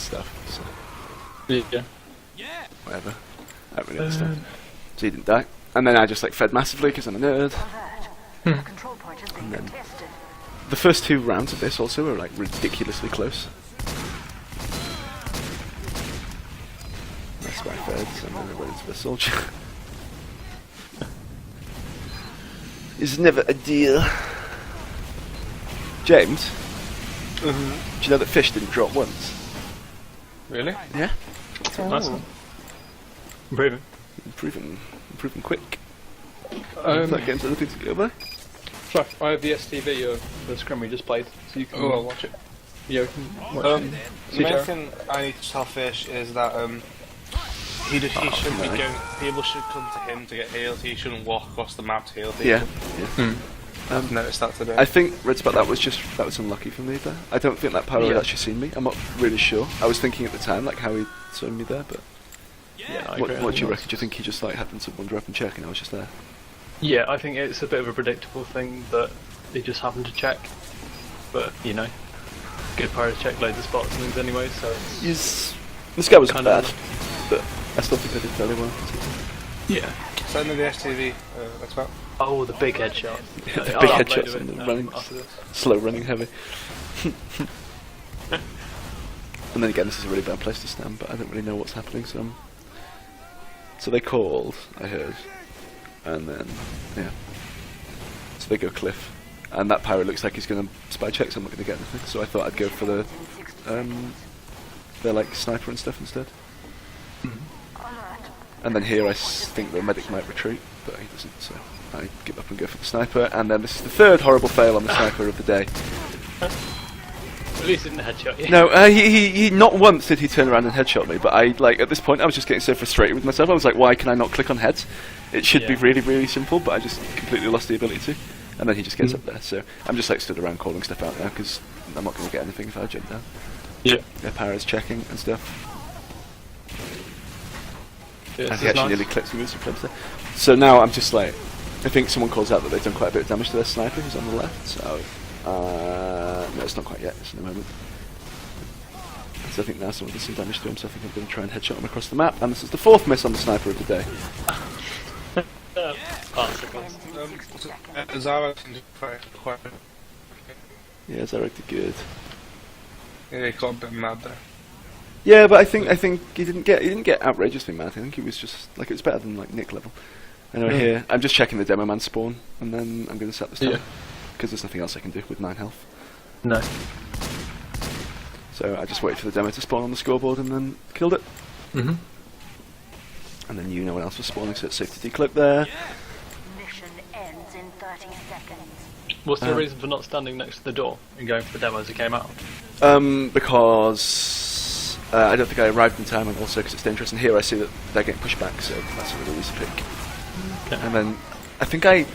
stuff. So Yeah. whatever. I don't really understand. So he didn't die, and then I just like fed massively because I'm a nerd. And then the first 2 rounds of this also were like ridiculously close. That's why I fed, and then I went into the soldier. It's never a deal. James, do you know that fish didn't drop once? Really? Yeah. Nice. Improving. Improving quick. That game's anything to go by? Sorry, I have the STV of the scrim we just played, so you can watch it. Yeah, you can watch it. The main thing I need to tell Fish is that he shouldn't be going. People should come to him to get healed. He shouldn't walk across the map to heal people. Yeah. I've noticed that today. I think Red Spot, that was unlucky for me there. I don't think that Pyro had actually seen me. I'm not really sure. I was thinking at the time like how he saw me there, but what do you reckon? Do you think he just like happened to wander up and check and I was just there? Yeah, I think it's a bit of a predictable thing that they just happened to check, but you know, good Pyros check loads of spots and things anyway, so this guy wasn't bad, but I still think I did fairly well. Yeah. Send me the STV, that's about. Oh, the big headshot. Yeah, the big headshots and the running, slow running heavy. And then again, this is a really bad place to stand, but I don't really know what's happening, so they called, I heard, and then, so they go cliff, and that Pyro looks like he's going to spy check, so I'm not going to get anything, so I thought I'd go for their like sniper and stuff instead. And then here I think the medic might retreat, but he doesn't, so I give up and go for the sniper, and then this is the 3rd horrible fail on the sniper of the day. At least he didn't headshot you. No, he not once did he turn around and headshot me, but at this point I was just getting so frustrated with myself, I was like, why can I not click on heads? It should be really, really simple, but I just completely lost the ability to. And then he just gets up there, so I'm just like stood around calling stuff out now, because I'm not going to get anything if I jump down. Yeah. Their Pyro's checking and stuff. Yeah, he actually nearly clipped me with some clips there. So now I'm just like, I think someone calls out that they've done quite a bit of damage to their sniper who's on the left, so no, it's not quite yet, it's in a moment. So I think now someone did some damage to him, so I think I'm going to try and headshot him across the map, and this is the 4th miss on the sniper of the day. Zara can do quite. Yeah, Zarek did good. Yeah, he got a bit mad there. Yeah, but I think he didn't get outrageously mad. I think he was just like, it was better than like Nick level. Anyway, here I'm just checking the demo man spawn, and then I'm going to set this down because there's nothing else I can do with 9 health. No. So I just waited for the demo to spawn on the scoreboard and then killed it. And then no one else was spawning, so it's safe to decloak there. Mission ends in 30 seconds. What's the reason for not standing next to the door and going for the demo as it came out? Because I don't think I arrived in time, and also because it's dangerous. And here I see that they're getting pushed back, so that's a really easy pick. Okay. And then I think I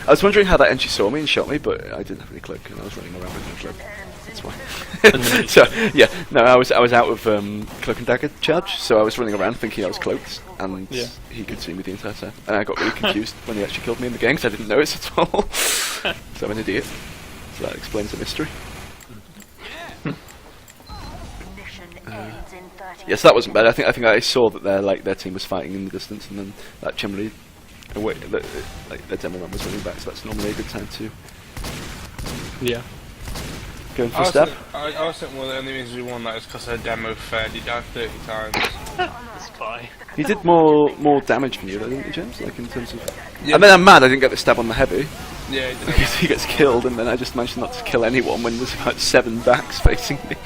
was wondering how that entry saw me and shot me, but I didn't have any cloak, and I was running around with no cloak. That's why. So yeah, no, I was out of cloak and dagger charge, so I was running around thinking I was cloaked, and he could see me the entire time. And I got really confused when he actually killed me in the game, because I didn't notice at all. So I'm an idiot. So that explains the mystery. Yes, that wasn't bad. I think I saw that their team was fighting in the distance, and then that generally their demo man was running back, so that's normally a good time to going for a stab. I was thinking one of the only reasons we won that is because her demo fed. He died 30 times. Spy. He did more damage than you, though, didn't he, James? Like in terms of. And then I'm mad I didn't get the stab on the heavy. Yeah, he did. Because he gets killed, and then I just managed not to kill anyone when there's about 7 backs facing me.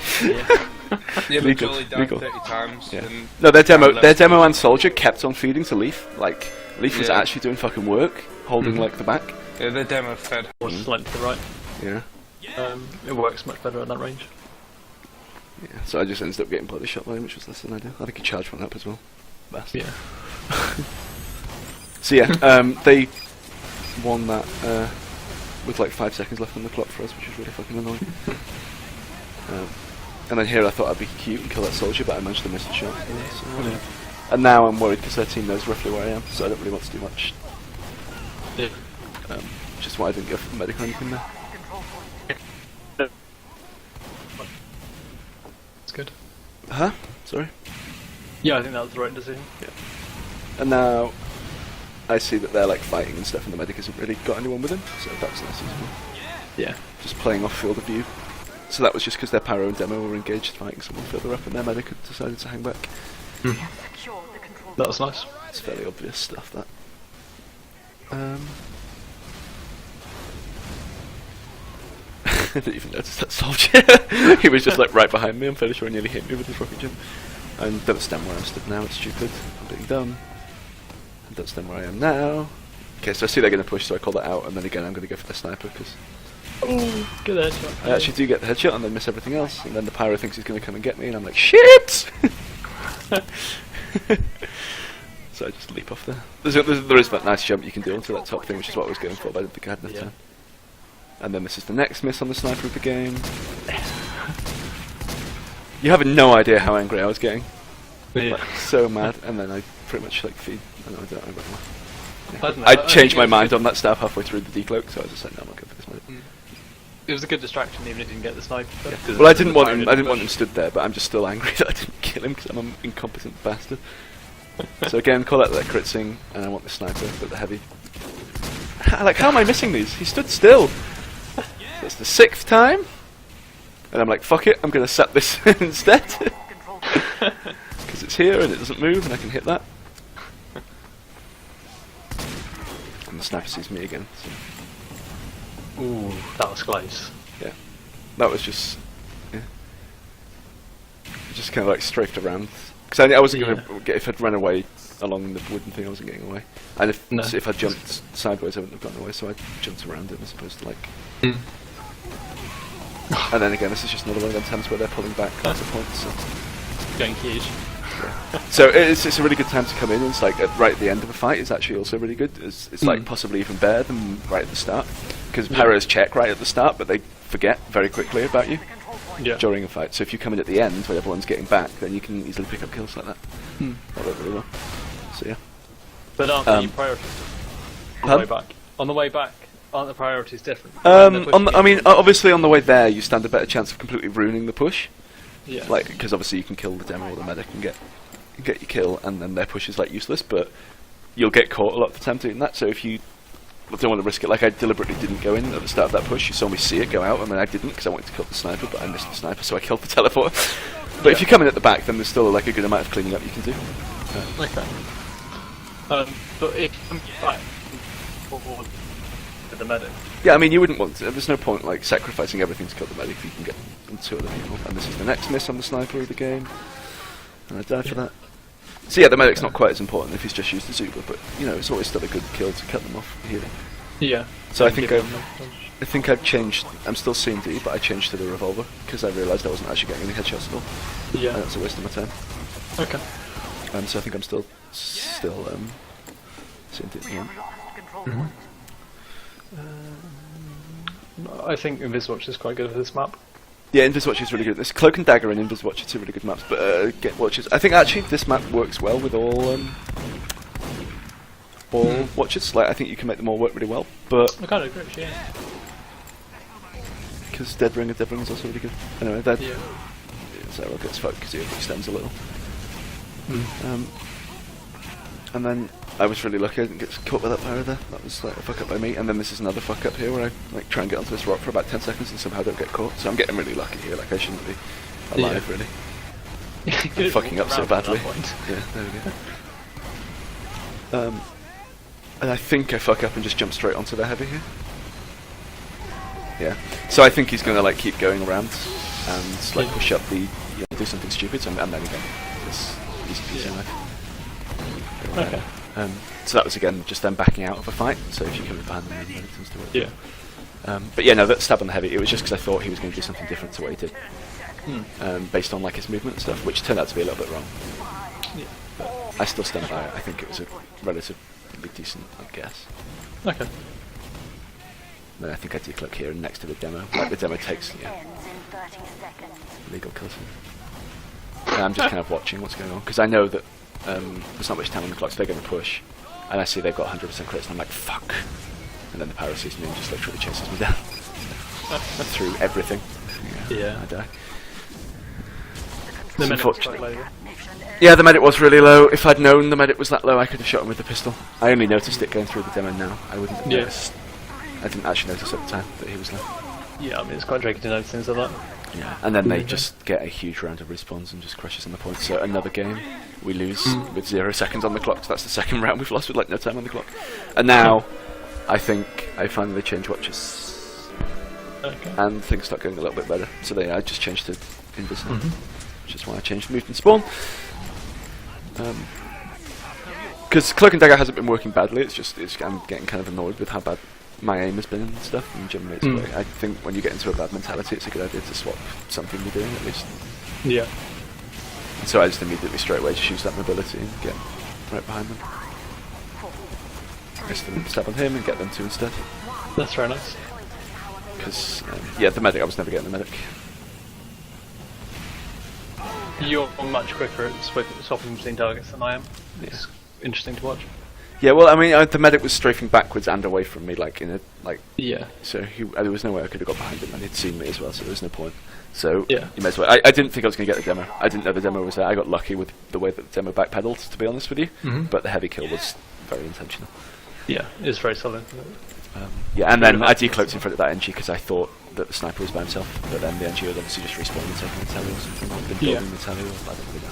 Yeah, but Jolly died 30 times. Yeah. No, their demo and soldier kept on feeding to Leaf. Like Leaf was actually doing fucking work, holding like the back. Yeah, their demo fed. Or slightly to the right. Yeah. It works much better at that range. Yeah. So I just ended up getting bloody shot by him, which was less than ideal. I think he charged one up as well. Best. Yeah. So yeah, they won that with like 5 seconds left on the clock for us, which was really fucking annoying. And then here I thought I'd be cute and kill that soldier, but I managed to miss the shot. So, and now I'm worried because their team knows roughly where I am, so I don't really want to do much. Yeah. Which is why I didn't go for the medic or anything there. It's good. Huh? Sorry? Yeah, I think that was the right decision. Yeah. And now I see that they're like fighting and stuff, and the medic hasn't really got anyone with him, so that's nice as well. Yeah. Just playing off field of view. So that was just because their Pyro and Demo were engaged fighting someone further up, and their medic had decided to hang back. Secure the control. That was nice. It's fairly obvious stuff, that. I didn't even notice that soldier. He was just like right behind me. I'm fairly sure he nearly hit me with his rocket jump. And don't stand where I'm stood now, it's stupid. I'm being dumb. And don't stand where I am now. Okay, so I see they're going to push, so I call that out, and then again I'm going to go for the sniper, because Good headshot. I actually do get the headshot and then miss everything else, and then the Pyro thinks he's going to come and get me, and I'm like, shit! So I just leap off there. There is that nice jump you can do onto that top thing, which is what I was going for, but I didn't think I had enough time. And then this is the next miss on the sniper of the game. You have no idea how angry I was getting. Yeah. Like, so mad, and then I pretty much like feed. I don't know. I don't know, I I changed think my it was mind good. on that stuff halfway through the decloak, so I was just like, no, I'm not going for this medic. It was a good distraction, even if he didn't get the sniper. Yeah. Well, I didn't want him. I didn't want him stood there, but I'm just still angry that I didn't kill him because I'm an incompetent bastard. So again, call out that crit sing, and I want the sniper, but the heavy. Like, how am I missing these? He stood still. That's the 6th time, and I'm like, fuck it, I'm gonna set this instead because it's here and it doesn't move, and I can hit that. And the sniper sees me again. So. Ooh, that was close. Yeah, that was just, yeah, just kind of like strafed around because I wasn't going to get, if I'd run away along the wooden thing, I wasn't getting away, and if I jumped sideways, I wouldn't have gotten away. So I jumped around it as opposed to like. And then again, this is just another one of them times where they're pulling back lots of points. So. Going huge. Yeah. So it's a really good time to come in. It's like right at the end of a fight is actually also really good. It's like possibly even better than right at the start, because Pyros check right at the start, but they forget very quickly about you during a fight. So if you come in at the end when everyone's getting back, then you can easily pick up kills like that. That worked really well. So yeah. But aren't the priorities on the way back? On the way back, aren't the priorities different? I mean, obviously on the way there, you stand a better chance of completely ruining the push. Yeah. Like, because obviously you can kill the demo or the medic and get your kill, and then their push is like useless. But you'll get caught a lot of the time doing that. So if you don't want to risk it, like I deliberately didn't go in at the start of that push. You saw me see it go out, and then I didn't because I wanted to kill the sniper, but I missed the sniper, so I killed the teleporter. But if you come in at the back, then there's still like a good amount of cleaning up you can do. Okay. But if I'm back with the medic. Yeah, I mean, you wouldn't want to. There's no point like sacrificing everything to kill the medic if you can get two other people. And this is the next miss on the sniper of the game, and I die for that. So yeah, the medic's not quite as important if he's just used the Zuba, but you know, it's always still a good kill to cut them off healing. Yeah. So I think I've changed. I'm still C&D, but I changed to the revolver because I realised I wasn't actually getting any headshots at all. Yeah. And that's a waste of my time. Okay. So I think I'm still C&D at the moment. I think Inviswatch is quite good for this map. Yeah, Inviswatch is really good. This Cloak and Dagger and Inviswatch are two really good maps, but Get Watchers. I think actually this map works well with all watchers. Like I think you can make them all work really well, but I kind of agree. Yeah. because Dead Ring is also really good. Anyway, that so I'll get this fuck because it extends a little. And then I was really lucky I didn't get caught by that pyro there. That was like a fuck up by me. And then this is another fuck up here where I like try and get onto this rock for about 10 seconds and somehow don't get caught. So I'm getting really lucky here. Like I shouldn't be alive really. I'm fucking up so badly. Yeah, there we go. And I think I fuck up and just jump straight onto the heavy here. Yeah. So I think he's gonna like keep going around and like push up the do something stupid. So and then again, this easy knife. Okay. So that was again just them backing out of a fight. So if you come in behind them, then it tends to work. Yeah. But yeah, no, that stab on the heavy. It was just because I thought he was going to do something different to what he did, based on like his movement and stuff, which turned out to be a little bit wrong. Yeah. But I still stand by it. I think it was a relatively decent, I guess. Okay. Then I think I decloak here next to the demo. Like the demo takes Ends in 30 seconds. legal kills him. And I'm just kind of watching what's going on because I know that there's not much time on the clock, so they're going to push. And I see they've got 100% crits, and I'm like, fuck. And then the pyro sees me and just literally chases me down through everything. Yeah. I die. The medic was quite unfortunate. low. Yeah, the medic was really low. If I'd known the medic was that low, I could have shot him with the pistol. I only noticed it going through the demo now. I wouldn't have Yeah. noticed. I didn't actually notice at the time that he was low. Yeah, I mean it's quite tricky to notice things like that. Yeah, and then they just get a huge round of respawns and just crushes on the point. So another game, we lose with 0 seconds on the clock. So that's the second round we've lost with like no time on the clock. And now, I think I finally changed watches, Okay. and things start going a little bit better. So I just changed to Invis now, which is why I changed moved and spawn. Because Cloak and Dagger hasn't been working badly. It's just I'm getting kind of annoyed with how bad my aim has been and stuff, and generally it's working. I think when you get into a bad mentality, it's a good idea to swap something you're doing at least. Yeah. And so I just immediately straight away just use that mobility and get right behind them. Miss them, stab on him and get them too instead. That's very nice. Because, yeah, the medic, I was never getting the medic. You're much quicker at swapping between targets than I am. It's interesting to watch. Yeah, well, I mean, the medic was strafing backwards and away from me, like, in a, like... Yeah. So there was no way I could have got behind him, and he'd seen me as well, so there was no point. So, Yeah. you may as well... I didn't think I was going to get the demo. I didn't know the demo was there. I got lucky with the way that the demo backpedaled, to be honest with you. But the heavy kill was very intentional. Yeah, it's very solid. Yeah, and then I decloaked in front of that NG because I thought that the sniper was by himself, but then the NG would obviously just respawn and take the tally or something, or been building the tally, or I don't really know.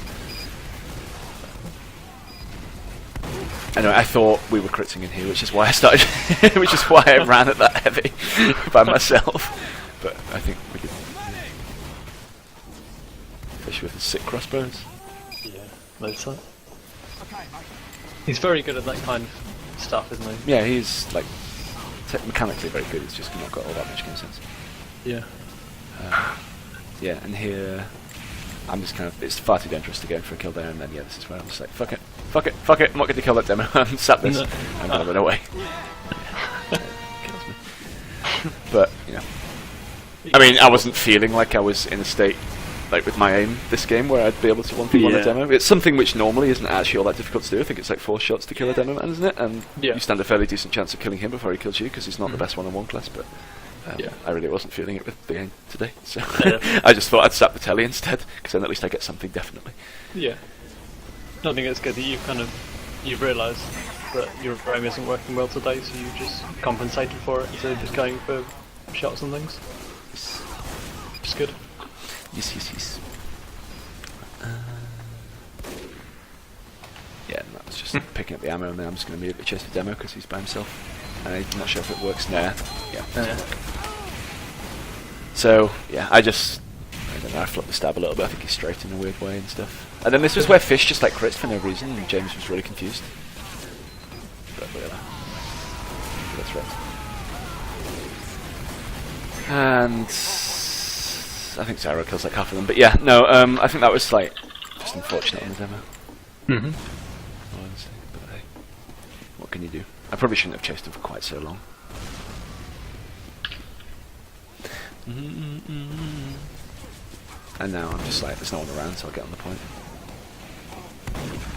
Anyway, I thought we were critting in here, which is why I started, which is why I ran at that heavy by myself. But I think we did. Fish with his sick crossbows. Yeah, most of He's very good at that kind of stuff, isn't he? Yeah, he's like mechanically very good. He's just not got all that much game sense. Yeah. Yeah, and here I'm just kind of, it's far too dangerous to go in for a kill there, and then yeah, this is where I'm just like, fuck it, fuck it, fuck it, I'm not going to kill that demo, I'm sat this, No. I'm going to run away. Kills me. But, you know, I mean, I wasn't feeling like I was in a state, like with my aim this game, where I'd be able to 1v1 a demo. It's something which normally isn't actually all that difficult to do. I think it's like 4 shots to kill a demo man, isn't it? And Yeah. you stand a fairly decent chance of killing him before he kills you, because he's not the best one-on-one class, but... Yeah. I really wasn't feeling it with the game today, so Yeah. I just thought I'd sap the telly instead, because then at least I get something definitely. Yeah. I think it's good that you've realised that your aim isn't working well today, so you just compensated for it instead of just going for shots and things. It's good. Yes. Yeah, and that was just picking up the ammo, and then I'm just going to immediately chase the demo because he's by himself. I'm not sure if it works now. Yeah. So, yeah, I don't know, I flopped the stab a little bit. I think he's straight in a weird way and stuff. And then this was where Fish just like crits for no reason, and James was really confused. But whatever. That's right. And I think Sarah kills like half of them. But yeah, no, I think that was like just unfortunate on the demo. Honestly, but hey, what can you do? I probably shouldn't have chased him for quite so long. And now I'm just like, there's no one around, so I'll get on the point.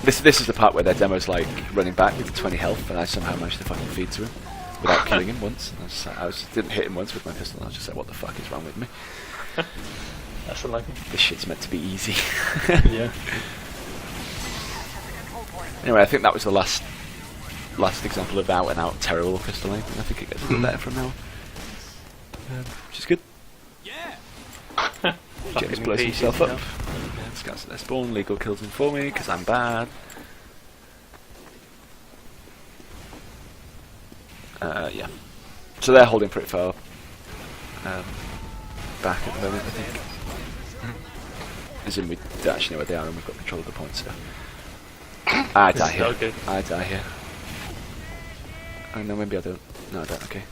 This is the part where their demo's like running back with 20 health, and I somehow managed to fucking feed to him without killing him once. And I didn't hit him once with my pistol. And I was just like, what the fuck is wrong with me? That's unlucky. This shit's meant to be easy. Yeah. Anyway, I think that was the last example of out and out terrible pistol aim, and I think it gets a bit better from now on. Which is good. James blows himself up. Scouts at their spawn, legal kills him for me because I'm bad. Yeah. So they're holding pretty far back at the moment, I think. As in, we don't actually know where they are and we've got control of the point, so. I die here. Okay. I die here. Oh no, maybe I don't. No, I don't, okay.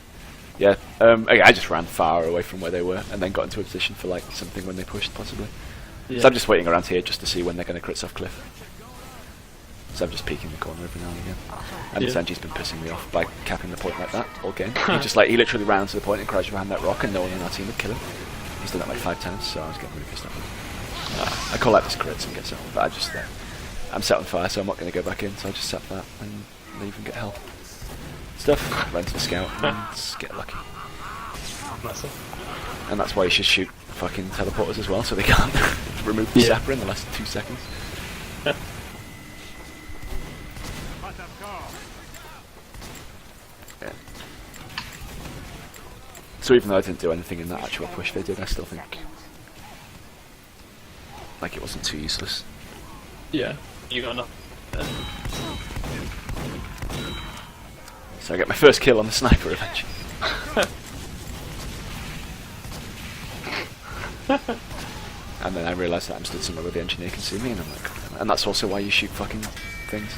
Yeah, okay, I just ran far away from where they were and then got into a position for like something when they pushed, possibly. Yeah. So I'm just waiting around here just to see when they're going to crit off cliff. So I'm just peeking the corner every now and again. And Yeah. Sanji's been pissing me off by capping the point like that all game. He literally ran to the point and crouched behind that rock and no one in our team would kill him. He's done that like 5 times, so I was getting really pissed off. I call out this crits and get off, but I just, I'm set on fire, so I'm not going to go back in, so I just sat that and leave and get health. Stuff, run to the scout and get lucky. That's it. and that's why you should shoot fucking teleporters as well, so they can't remove the sapper in the last 2 seconds. Yeah. So even though I didn't do anything in that actual push they did, I still think like it wasn't too useless. Yeah, you got enough. So I get my first kill on the sniper eventually. And then I realised that I'm stood somewhere where the engineer can see me, and I'm like, and that's also why you shoot fucking things.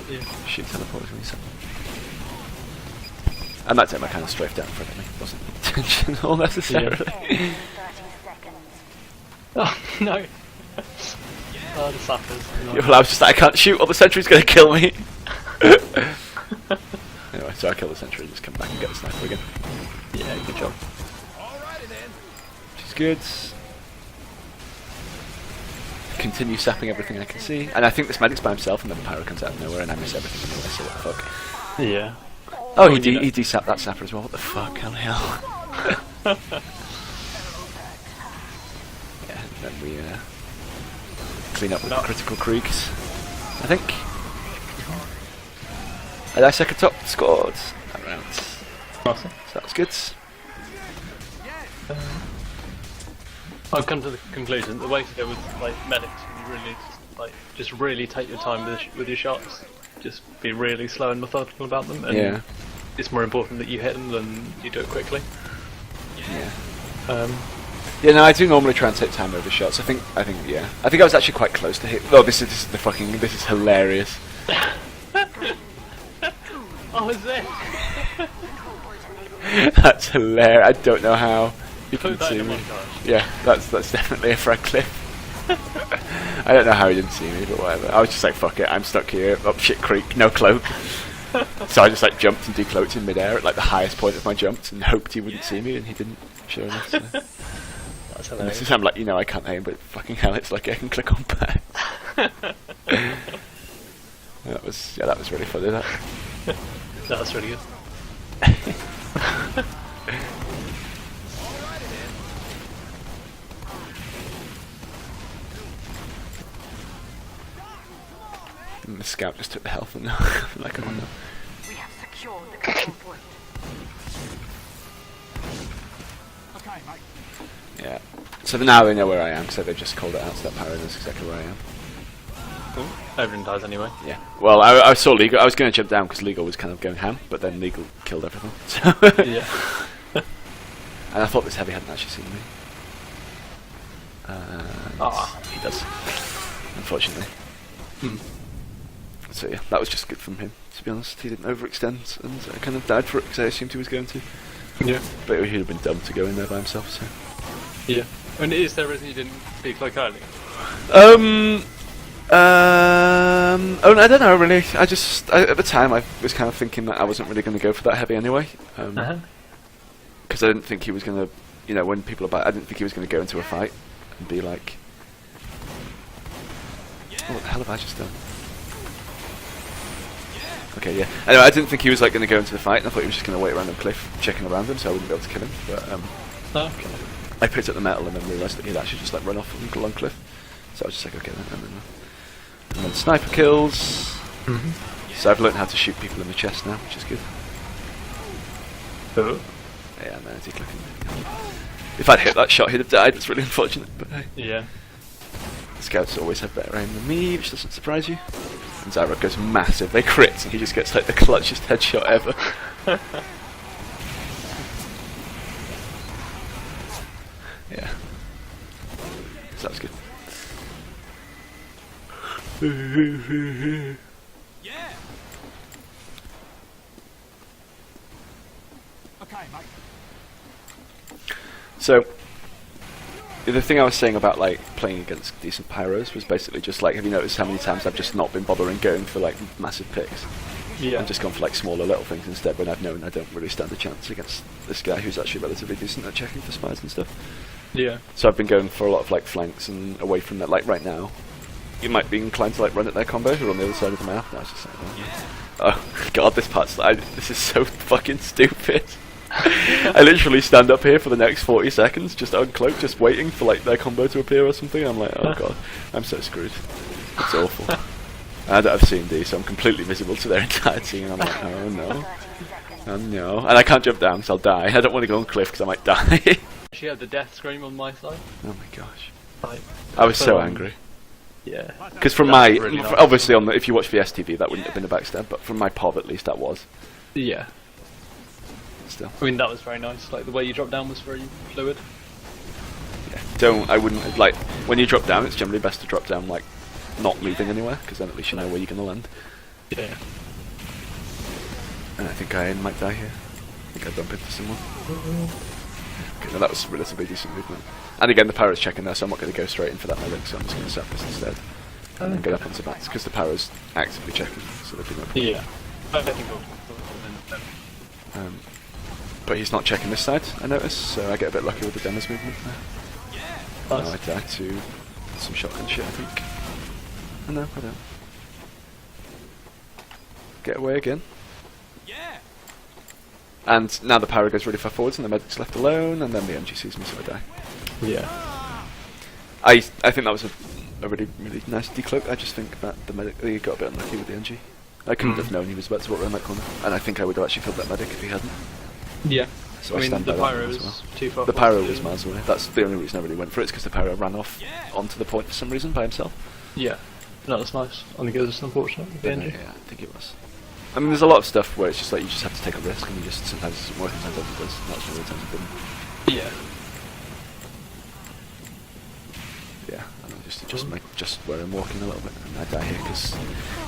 Yeah. Shoot teleporters when you set them. And that time I kind of strafed out in front of me. It wasn't intentional necessarily. 30 seconds. Oh no. Oh, the sappers. Well, I was just like, I can't shoot or the sentry's going to kill me. Anyway, so I kill the sentry and just come back and get the sniper again. Yeah, good job. Which is good. Continue sapping everything I can see. And I think this medic's by himself and then the pyro comes out of nowhere and I miss everything anyway, so what the fuck. Yeah. Oh, he de-sapped that sapper as well, what the fuck, hell hell. Yeah, and then we clean up with the critical creeks, I think. And I second top scored that round. Awesome. So that was good. I've come to the conclusion the way to go with like medics, you really just really take your time with your shots. Just be really slow and methodical about them. And Yeah. it's more important that you hit them than you do it quickly. Yeah. Yeah, No, I do normally try and take time over shots. I think I was actually quite close to hit. Oh, this is hilarious. Oh, is it? That's hilarious. I don't know how you Put can that see in a me. montage. Yeah, that's definitely a frag clip. I don't know how he didn't see me, but whatever. I was just like, fuck it, I'm stuck here, up shit creek, no cloak. So I just like jumped and decloaked in midair at like the highest point of my jumps and hoped he wouldn't see me, and he didn't, sure enough. So. That's And hilarious. this is, I'm like, I can't aim, but fucking hell, it's like I can click on back. That was really funny, that. That's really good. And the scout just took the health and now I'm like, oh no. We have secured the control point. Yeah. So now they know where I am, so they've just called it out, so that pyro knows exactly where I am. Cool. Everyone dies anyway. Yeah. Well, I saw Legal. I was going to jump down because Legal was kind of going ham, but then Legal killed everything. So Yeah. and I thought this heavy hadn't actually seen me. He does, unfortunately. So yeah, that was just good from him, to be honest. He didn't overextend, and I kind of died for it because I assumed he was going to. Yeah. But he'd have been dumb to go in there by himself, so... Yeah. And is there a reason you didn't be cloak early? Oh, I don't know really. At the time I was kind of thinking that I wasn't really going to go for that heavy anyway. Because I didn't think he was going to, when people are back, I didn't think he was going to go into a fight and be like, oh, what the hell have I just done? Okay, yeah. Anyway, I didn't think he was like going to go into the fight, and I thought he was just going to wait around the cliff, checking around him, so I wouldn't be able to kill him. But Okay. I picked up the metal and then realised that he'd actually just like run off a long cliff. So I was just like, okay, and then sniper kills. So I've learned how to shoot people in the chest now, which is good. Oh. Yeah, no, he's clicking. If I'd hit that shot, he'd have died. It's really unfortunate, but hey. Yeah. Scouts always have better aim than me, which doesn't surprise you. And Zyrock goes massive. They crit, and he just gets like the clutchest headshot ever. Yeah. So that was good. Yeah. Okay, mate. So, the thing I was saying about like playing against decent pyros was basically just like, have you noticed how many times I've just not been bothering going for like massive picks? Yeah. I've just gone for like smaller little things instead when I've known I don't really stand a chance against this guy who's actually relatively decent at checking for spies and stuff. Yeah. So I've been going for a lot of like flanks and away from that. Like right now, you might be inclined to like run at their combo who are on the other side of the map. And I was just like, oh god, this is so fucking stupid. I literally stand up here for the next 40 seconds, just uncloaked, just waiting for like their combo to appear or something. I'm like, oh god, I'm so screwed. It's awful. I don't have C&D, so I'm completely visible to their entire team. And I'm like, oh no, oh no, and I can't jump down because I'll die. I don't want to go on cliff because I might die. She had the death scream on my side. Oh my gosh, Like, I was so angry. yeah. Because from That my, was really nice. obviously on the, if you watch VSTV that wouldn't have been a backstab, but from my POV at least that was. Yeah. Still. I mean, that was very nice. Like, the way you dropped down was very fluid. Yeah. I wouldn't, like, when you drop down, it's generally best to drop down, like, not moving anywhere, because then at least you know where you're going to land. Yeah. And I think I might die here. I think I bump into someone. Okay, no, that was relatively decent movement. And again, the Pyro's checking there, so I'm not going to go straight in for that medic, so I'm just going to sap this instead. And then get up onto bats, because the Pyro's actively checking, so there'd be no problem. Yeah. I think But he's not checking this side, I notice, so I get a bit lucky with the Dennis movement there. Nice. No, I die to some shotgun shit, I think. Oh no, I don't. Get away again. And now the Pyro goes really far forwards and the medic's left alone, and then the MG sees me, so I die. Yeah. I think that was a really nice decloak. I just think that the medic he got a bit unlucky with the MG. I couldn't have known he was about to walk around that corner, and I think I would have actually killed that medic if he hadn't. Yeah. So I mean, stand the by that Pyro one as was well. too far. The forward Pyro to was do. miles away. That's the only reason I really went for it, because the Pyro ran off onto the point for some reason by himself. Yeah. No, that's nice. I think it was just unfortunate with the Yeah, engine. I think it was. I mean, there's a lot of stuff where it's just like you just have to take a risk, and you just sometimes it doesn't work, and sometimes it does. That's one of the times it didn't. Yeah. Yeah, and I just where I'm walking a little bit, and I die here because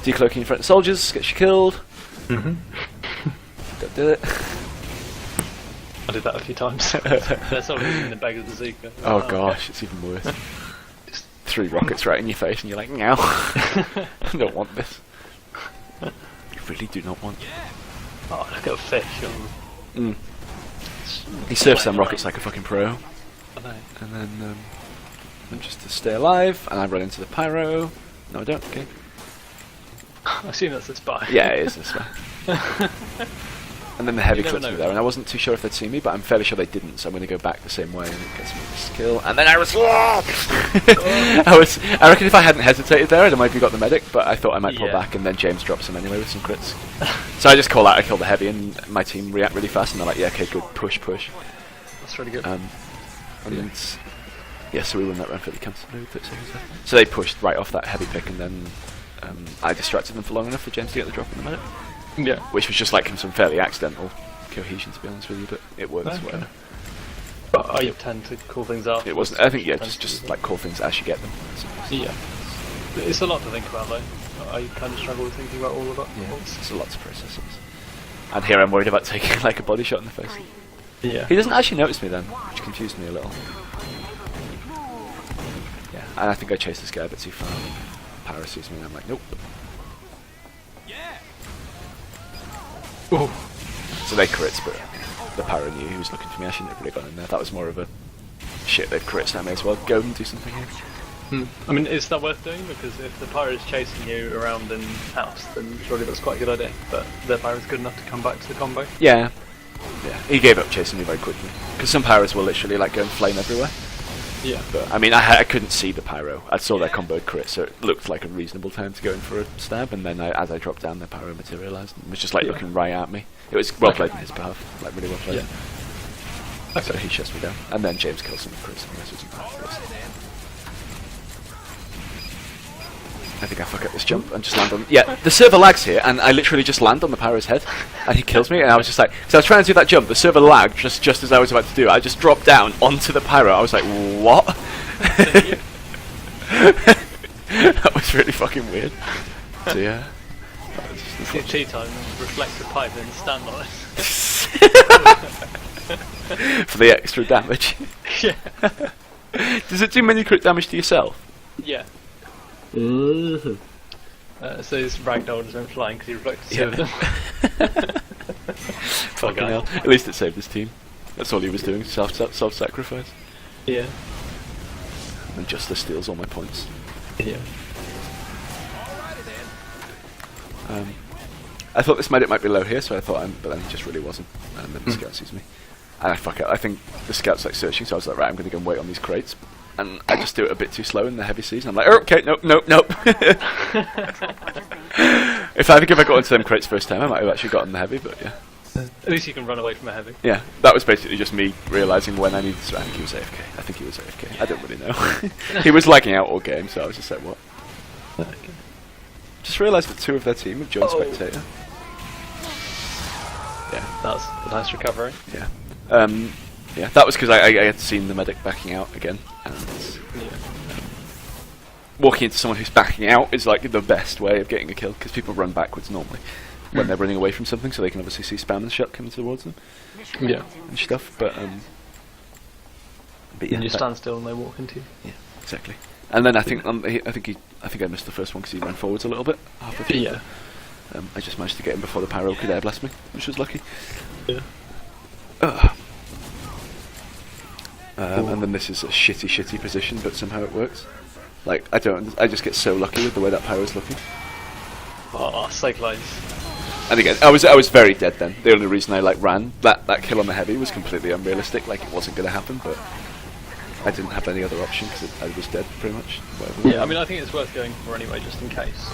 decloaking in front of soldiers gets you killed. Mhm. Don't do it. I did that a few times. There's always in the bag of the Zika. Oh gosh, it's even worse. Just 3 rockets right in your face, and you're like, no, I don't want this. You really do not want. Oh, look at a fish. Mm. He surfs them rockets like a fucking pro, I know. and then just to stay alive, and I run into the Pyro. No, I don't. Okay. I assume that's the spy. Yeah, it is this way. And then the heavy You never clips me know. there, and I wasn't too sure if they'd seen me, but I'm fairly sure they didn't, so I'm going to go back the same way, and it gets me this kill. And then I was... I reckon if I hadn't hesitated there, I'd maybe got the medic, but I thought I might pull Yeah. back, and then James drops him anyway with some crits. So I just call out, I kill the heavy, and my team react really fast, and they're like, yeah, okay, good, push. That's really good. And then, yeah, so we won that round 30 counts. 30 seconds left. So they pushed right off that heavy pick, and then I distracted them for long enough for James to get the drop in the medic. Yeah. Which was just like some fairly accidental cohesion, to be honest with you, but it works. Okay. Whatever. But I tend to call things out. It wasn't. I think yeah, just like call things as you get them. Yeah. It's a lot to think about though. I kind of struggle with thinking about all of that. Yeah, it's a lot to process. And here I'm worried about taking like a body shot in the face. Yeah. He doesn't actually notice me then, which confused me a little. Yeah, and I think I chased this guy a bit too far. Pyro sees me and I'm like, nope. Ooh. So they crits, but the Pyro knew he was looking for me. I shouldn't have really gone in there. That was more of a shit, they've crits, so I may as well go and do something here. I mean, is that worth doing? Because if the Pyro's chasing you around in house, then surely that's quite a good idea. But the Pyro's good enough to come back to the combo. Yeah. Yeah, he gave up chasing me very quickly. Because some Pyros will literally like go and flame everywhere. Yeah. But I mean, I couldn't see the Pyro. I saw their comboed crit, so it looked like a reasonable time to go in for a stab. And then as I dropped down, the Pyro materialised and was just like looking right at me. It was well played on his behalf, like really well played. Yeah. So he shuts me down, and then James kills him with crits. And this wasn't bad. I think I fuck up this jump and just land on. Yeah, the server lags here, and I literally just land on the Pyro's head, and he kills me. And I was just like, so I was trying to do that jump. The server lagged just as I was about to do it. I just dropped down onto the Pyro. I was like, what? That was really fucking weird. So yeah. Your tea time, reflect the pipe and stand on it. For the extra damage. Yeah. Does it do many crit damage to yourself? Yeah. So his ragdoll just went flying because he reflected two of them. Fucking hell. At least it saved his team. That's all he was doing, self-sacrifice. Yeah. And Justice steals all my points. Yeah. I thought this might be low here, so I thought, but then he just really wasn't. And then the scout sees me. And I fuck it. I think the scout's like searching, so I was like, right, I'm going to go and wait on these crates. And I just do it a bit too slow in the heavy seas. And I'm like, oh, okay, nope. If I got into them crates first time, I might have actually gotten the heavy, but yeah. At least you can run away from a heavy. Yeah, that was basically just me realising when I needed to. I think he was AFK. I don't really know. He was lagging out all game, so I was just like, what? Okay. Just realised that 2 of their team have joined Spectator. Yeah. That's a nice recovery. Yeah. Yeah, that was because I had seen the medic backing out again, and walking into someone who's backing out is like the best way of getting a kill, because people run backwards normally when they're running away from something, so they can obviously see spam and shot coming towards them. Yeah. And stuff, but yeah. And you stand still and they walk into you. Yeah, exactly. And then I think I missed the first one because he ran forwards a little bit. Halfway through. Yeah. I just managed to get him before the pyro could air blast me, which was lucky. Yeah. And then this is a shitty position, but somehow it works. Like I just get so lucky with the way that pyro's looking. Oh, so close. And again, I was very dead then. The only reason I ran that kill on the heavy was completely unrealistic. Like it wasn't going to happen, but I didn't have any other option because I was dead pretty much. Whatever. Yeah, I mean, I think it's worth going for anyway, just in case.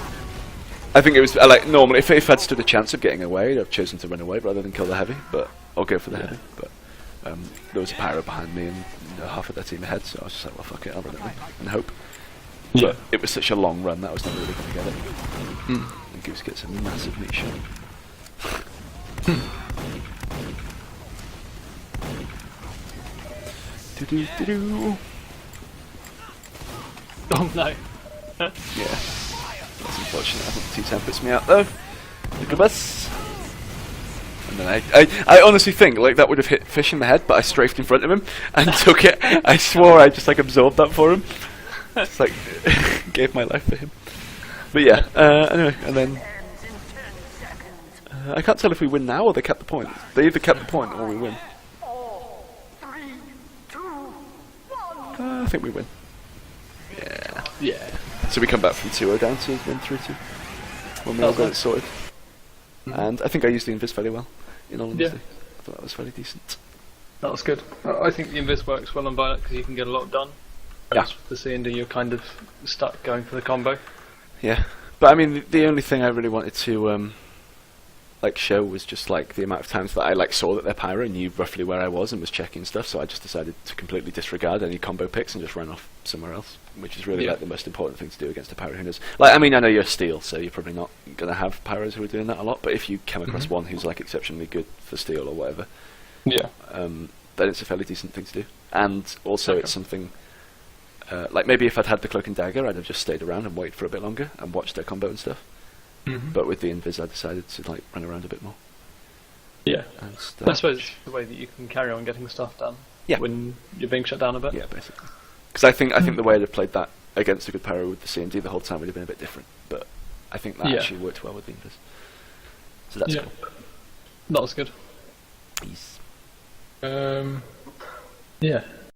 I think it was like normally if I'd stood a chance of getting away, I'd have chosen to run away rather than kill the heavy. But I'll go for the heavy. But there was a pyro behind me and half of their team ahead, so I was just like, well, fuck it, I'll run it and hope. Yeah. But it was such a long run that I was never really going to get it. And Goose gets a massive meat shot. Do-do-do-do. Oh no. Yeah. That's unfortunate. I think the T10 puts me out though. Look at us. And then I honestly think like that would have hit Fish in the head, but I strafed in front of him and took it. I swore I just like absorbed that for him. Just like gave my life for him. But yeah, anyway, and then I can't tell if we win now or they kept the point. They either kept the point or we win. 3, 2, 1. I think we win. Yeah. Yeah. So we come back from 2-0 down to 1-3-2 when we all got it sorted. And I think I used the invis fairly well, in all honesty. Yeah. I thought that was fairly decent. That was good. I think the invis works well on Violet because you can get a lot done. Yeah. Whereas with the C&D you're kind of stuck going for the combo. Yeah. But I mean, the only thing I really wanted to show was just like the amount of times that I saw that their pyro knew roughly where I was and was checking stuff, so I just decided to completely disregard any combo picks and just run off somewhere else, which is really like the most important thing to do against a pyro who knows. Like, I mean, I know you're steel, so you're probably not going to have pyros who are doing that a lot, but if you come across one who's like exceptionally good for steel or whatever, then it's a fairly decent thing to do. And also it's something like maybe if I'd had the cloak and dagger, I'd have just stayed around and waited for a bit longer and watched their combo and stuff. But with the invis, I decided to run around a bit more. Yeah. And I suppose it's the way that you can carry on getting stuff done. Yeah. When you're being shut down a bit. Yeah, basically. Because I think the way I'd have played that against a good pyro with the C&D the whole time would have been a bit different. But I think that actually worked well with the invis. So that's cool. That was good. Peace. Yeah.